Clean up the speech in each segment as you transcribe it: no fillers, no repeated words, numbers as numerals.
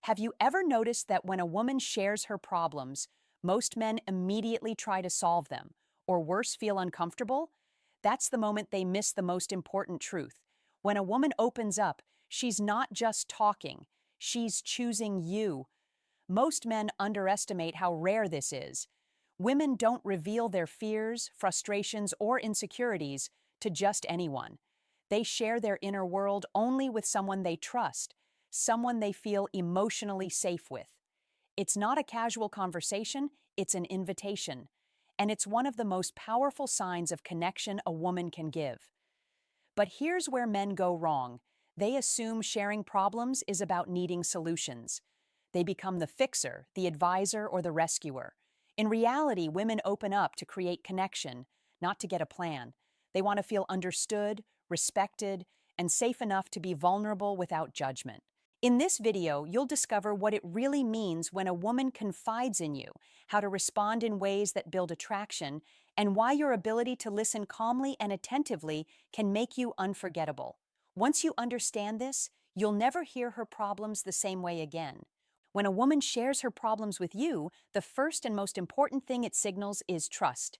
Have you ever noticed that when a woman shares her problems, most men immediately try to solve them, or worse, feel uncomfortable? That's the moment they miss the most important truth. When a woman opens up, she's not just talking, she's choosing you. Most men underestimate how rare this is. Women don't reveal their fears, frustrations, or insecurities to just anyone. They share their inner world only with someone they trust, someone they feel emotionally safe with. It's not a casual conversation, it's an invitation. And it's one of the most powerful signs of connection a woman can give. But here's where men go wrong. They assume sharing problems is about needing solutions. They become the fixer, the advisor, or the rescuer. In reality, women open up to create connection, not to get a plan. They want to feel understood, respected, and safe enough to be vulnerable without judgment. In this video, you'll discover what it really means when a woman confides in you, how to respond in ways that build attraction, and why your ability to listen calmly and attentively can make you unforgettable. Once you understand this, you'll never hear her problems the same way again. When a woman shares her problems with you, the first and most important thing it signals is trust.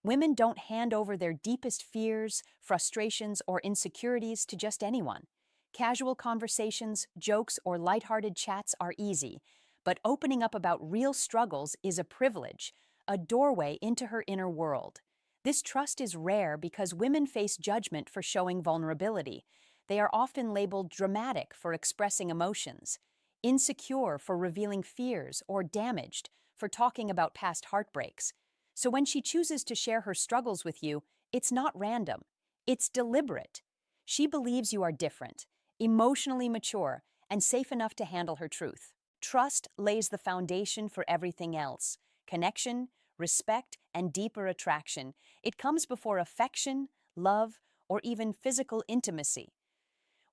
Women don't hand over their deepest fears, frustrations, or insecurities to just anyone. Casual conversations, jokes, or lighthearted chats are easy, but opening up about real struggles is a privilege, a doorway into her inner world. This trust is rare because women face judgment for showing vulnerability. They are often labeled dramatic for expressing emotions, insecure for revealing fears, or damaged for talking about past heartbreaks. So when she chooses to share her struggles with you, it's not random. It's deliberate. She believes you are different, emotionally mature, and safe enough to handle her truth. Trust lays the foundation for everything else: connection, respect, and deeper attraction. It comes before affection, love, or even physical intimacy.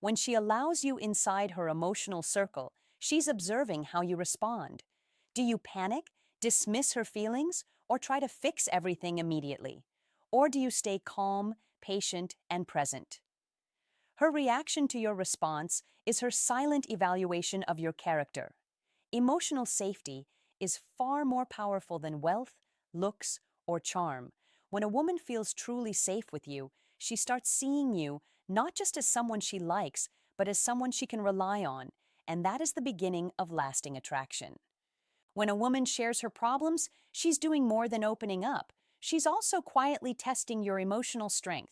When she allows you inside her emotional circle, she's observing how you respond. Do you panic, dismiss her feelings, or try to fix everything immediately? Or do you stay calm, patient, and present? Her reaction to your response is her silent evaluation of your character. Emotional safety is far more powerful than wealth, looks, or charm. When a woman feels truly safe with you, she starts seeing you not just as someone she likes, but as someone she can rely on, and that is the beginning of lasting attraction. When a woman shares her problems, she's doing more than opening up. She's also quietly testing your emotional strength.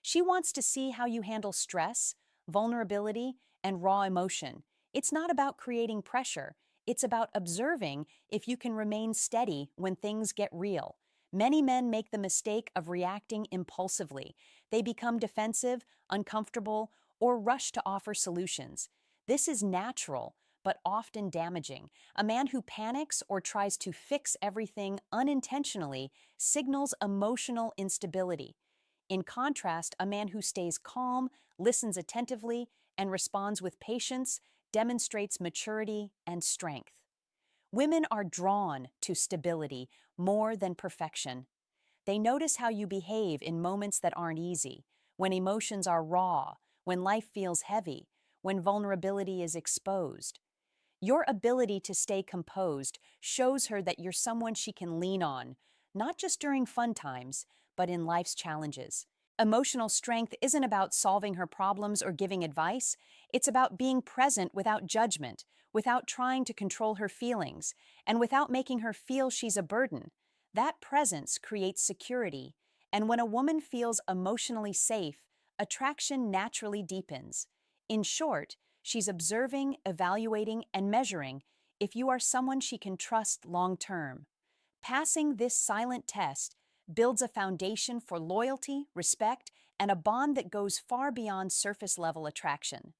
She wants to see how you handle stress, vulnerability, and raw emotion. It's not about creating pressure. It's about observing if you can remain steady when things get real. Many men make the mistake of reacting impulsively. They become defensive, uncomfortable, or rush to offer solutions. This is natural, but often damaging. A man who panics or tries to fix everything unintentionally signals emotional instability. In contrast, a man who stays calm, listens attentively, and responds with patience demonstrates maturity and strength. Women are drawn to stability more than perfection. They notice how you behave in moments that aren't easy, when emotions are raw, when life feels heavy, when vulnerability is exposed. Your ability to stay composed shows her that you're someone she can lean on, not just during fun times, but in life's challenges. Emotional strength isn't about solving her problems or giving advice. It's about being present without judgment, without trying to control her feelings, and without making her feel she's a burden. That presence creates security, and when a woman feels emotionally safe, attraction naturally deepens. In short, she's observing, evaluating, and measuring if you are someone she can trust long term. Passing this silent test builds a foundation for loyalty, respect, and a bond that goes far beyond surface-level attraction.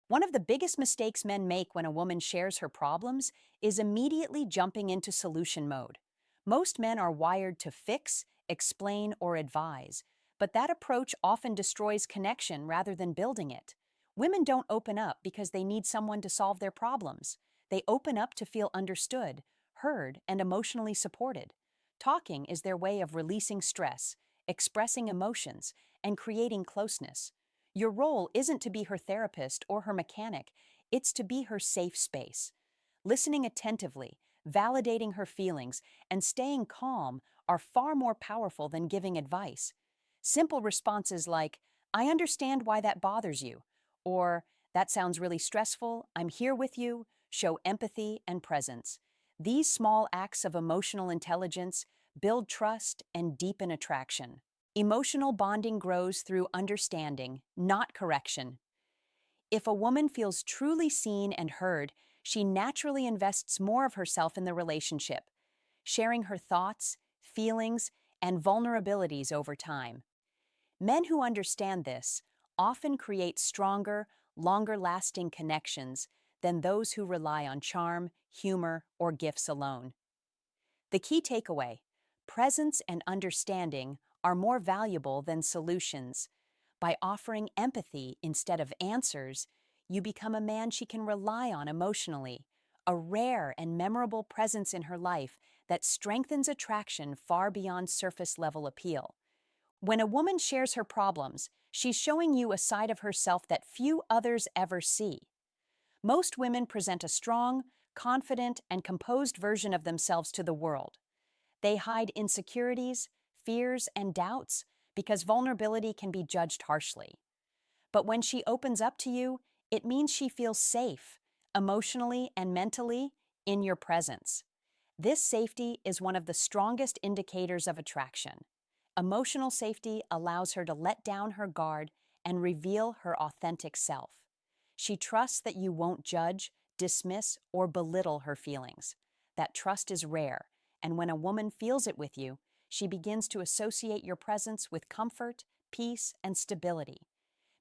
One of the biggest mistakes men make when a woman shares her problems is immediately jumping into solution mode. Most men are wired to fix, explain, or advise, but that approach often destroys connection rather than building it. Women don't open up because they need someone to solve their problems. They open up to feel understood, heard, and emotionally supported. Talking is their way of releasing stress, expressing emotions, and creating closeness. Your role isn't to be her therapist or her mechanic, it's to be her safe space. Listening attentively, validating her feelings, and staying calm are far more powerful than giving advice. Simple responses like, I understand why that bothers you, or that sounds really stressful, I'm here with you, show empathy and presence. These small acts of emotional intelligence build trust and deepen attraction. Emotional bonding grows through understanding, not correction. If a woman feels truly seen and heard, she naturally invests more of herself in the relationship, sharing her thoughts, feelings, and vulnerabilities over time. Men who understand this often create stronger, longer lasting connections than those who rely on charm, humor, or gifts alone. The key takeaway: presence and understanding are more valuable than solutions. By offering empathy instead of answers, you become a man she can rely on emotionally, a rare and memorable presence in her life that strengthens attraction far beyond surface level appeal. When a woman shares her problems, she's showing you a side of herself that few others ever see. Most women present a strong, confident, and composed version of themselves to the world. They hide insecurities, fears, and doubts because vulnerability can be judged harshly. But when she opens up to you, it means she feels safe, emotionally and mentally, in your presence. This safety is one of the strongest indicators of attraction. Emotional safety allows her to let down her guard and reveal her authentic self. She trusts that you won't judge, dismiss, or belittle her feelings. That trust is rare, and when a woman feels it with you, she begins to associate your presence with comfort, peace, and stability.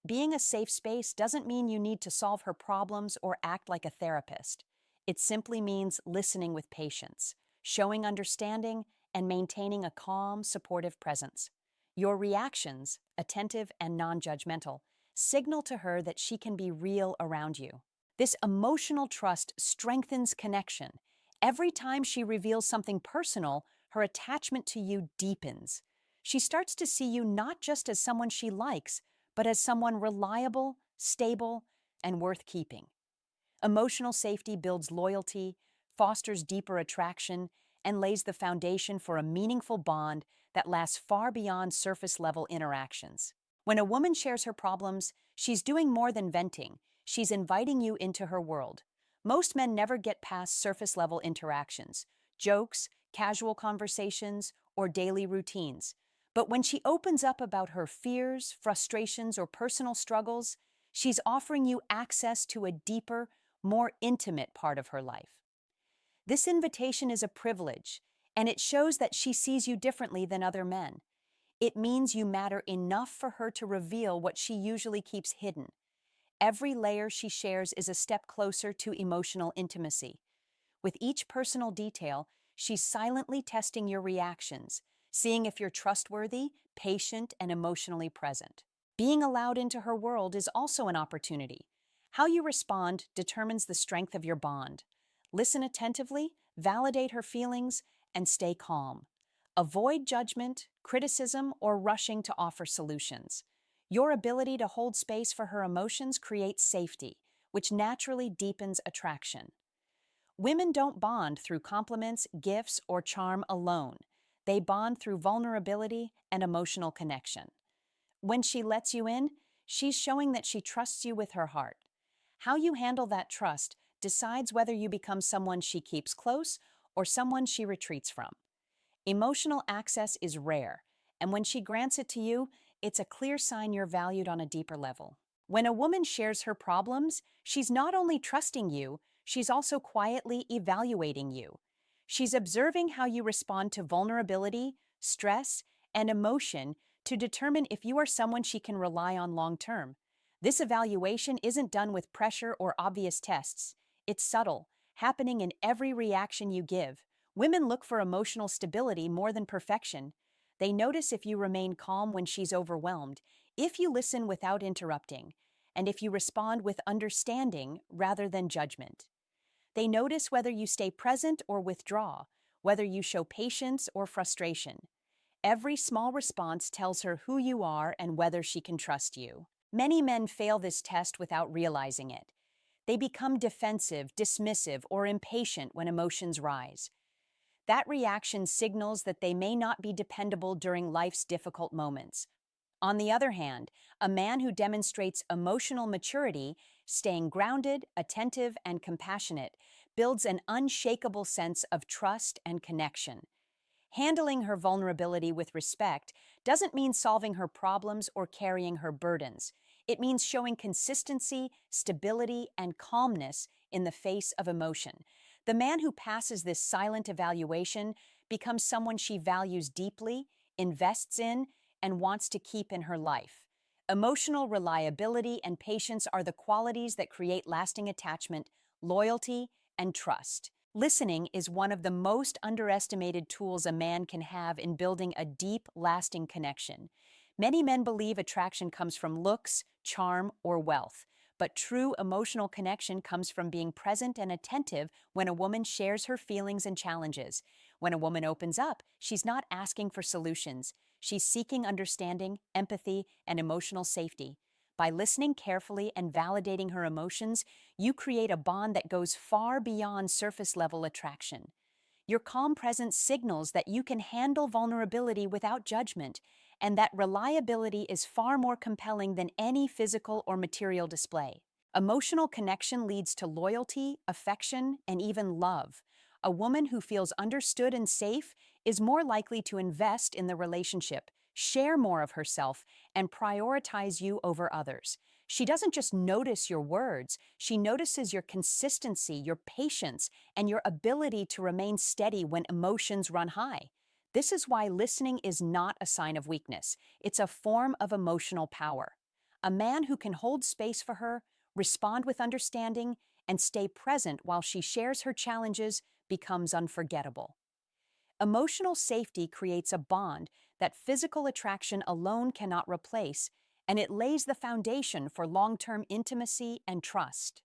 Being a safe space doesn't mean you need to solve her problems or act like a therapist. It simply means listening with patience, showing understanding, and maintaining a calm, supportive presence. Your reactions, attentive and non-judgmental, signal to her that she can be real around you. This emotional trust strengthens connection. Every time she reveals something personal, her attachment to you deepens. She starts to see you not just as someone she likes, but as someone reliable, stable, and worth keeping. Emotional safety builds loyalty, fosters deeper attraction, and lays the foundation for a meaningful bond that lasts far beyond surface-level interactions. When a woman shares her problems, she's doing more than venting. She's inviting you into her world. Most men never get past surface-level interactions, jokes, casual conversations, or daily routines. But when she opens up about her fears, frustrations, or personal struggles, she's offering you access to a deeper, more intimate part of her life. This invitation is a privilege, and it shows that she sees you differently than other men. It means you matter enough for her to reveal what she usually keeps hidden. Every layer she shares is a step closer to emotional intimacy. With each personal detail, she's silently testing your reactions, seeing if you're trustworthy, patient, and emotionally present. Being allowed into her world is also an opportunity. How you respond determines the strength of your bond. Listen attentively, validate her feelings, and stay calm. Avoid judgment, criticism, or rushing to offer solutions. Your ability to hold space for her emotions creates safety, which naturally deepens attraction. Women don't bond through compliments, gifts, or charm alone. They bond through vulnerability and emotional connection. When she lets you in, she's showing that she trusts you with her heart. How you handle that trust decides whether you become someone she keeps close or someone she retreats from. Emotional access is rare, and when she grants it to you, it's a clear sign you're valued on a deeper level. When a woman shares her problems, she's not only trusting you, she's also quietly evaluating you. She's observing how you respond to vulnerability, stress, and emotion to determine if you are someone she can rely on long term. This evaluation isn't done with pressure or obvious tests. It's subtle, happening in every reaction you give. Women look for emotional stability more than perfection. They notice if you remain calm when she's overwhelmed, if you listen without interrupting, and if you respond with understanding rather than judgment. They notice whether you stay present or withdraw, whether you show patience or frustration. Every small response tells her who you are and whether she can trust you. Many men fail this test without realizing it. They become defensive, dismissive, or impatient when emotions rise. That reaction signals that they may not be dependable during life's difficult moments. On the other hand, a man who demonstrates emotional maturity, staying grounded, attentive, and compassionate, builds an unshakable sense of trust and connection. Handling her vulnerability with respect doesn't mean solving her problems or carrying her burdens. It means showing consistency, stability, and calmness in the face of emotion. The man who passes this silent evaluation becomes someone she values deeply, invests in, and wants to keep in her life. Emotional reliability and patience are the qualities that create lasting attachment, loyalty, and trust. Listening is one of the most underestimated tools a man can have in building a deep, lasting connection. Many men believe attraction comes from looks, charm, or wealth, but true emotional connection comes from being present and attentive when a woman shares her feelings and challenges. When a woman opens up, she's not asking for solutions. She's seeking understanding, empathy, and emotional safety. By listening carefully and validating her emotions, you create a bond that goes far beyond surface-level attraction. Your calm presence signals that you can handle vulnerability without judgment, and that reliability is far more compelling than any physical or material display. Emotional connection leads to loyalty, affection, and even love. A woman who feels understood and safe is more likely to invest in the relationship, share more of herself, and prioritize you over others. She doesn't just notice your words, she notices your consistency, your patience, and your ability to remain steady when emotions run high. This is why listening is not a sign of weakness. It's a form of emotional power. A man who can hold space for her, respond with understanding, and stay present while she shares her challenges becomes unforgettable. Emotional safety creates a bond that physical attraction alone cannot replace, and it lays the foundation for long-term intimacy and trust.